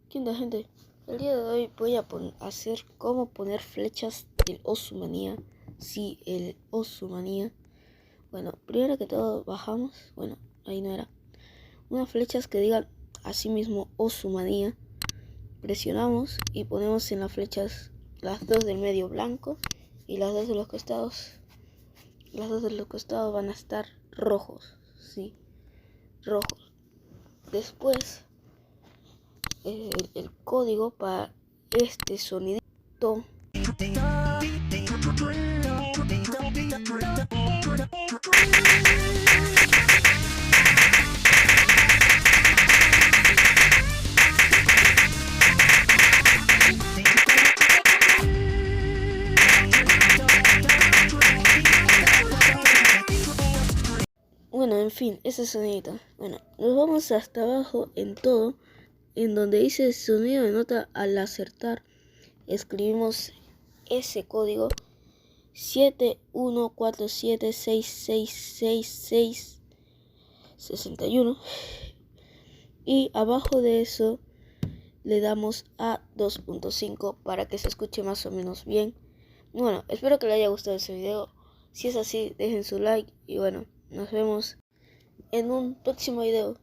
¿Qué onda, gente? El día de hoy voy a hacer cómo poner flechas del Osumanía. Sí, el Osumanía. Bueno, primero que todo bajamos. Bueno, ahí no era. Unas flechas que digan así mismo Osumanía. Presionamos y ponemos en las flechas las dos del medio blanco y las dos de los costados. Las dos de los costados van a estar rojos. Sí, rojos. Después el código para este sonidito. Bueno, en fin, ese sonidito. Bueno, nos vamos hasta abajo en todo, en donde dice sonido de nota. Al acertar escribimos ese código 7147666661 y abajo de eso le damos a 2.5 para que se escuche más o menos bien. Bueno, espero que les haya gustado ese video. Si es así, dejen su like y bueno, nos vemos en un próximo video.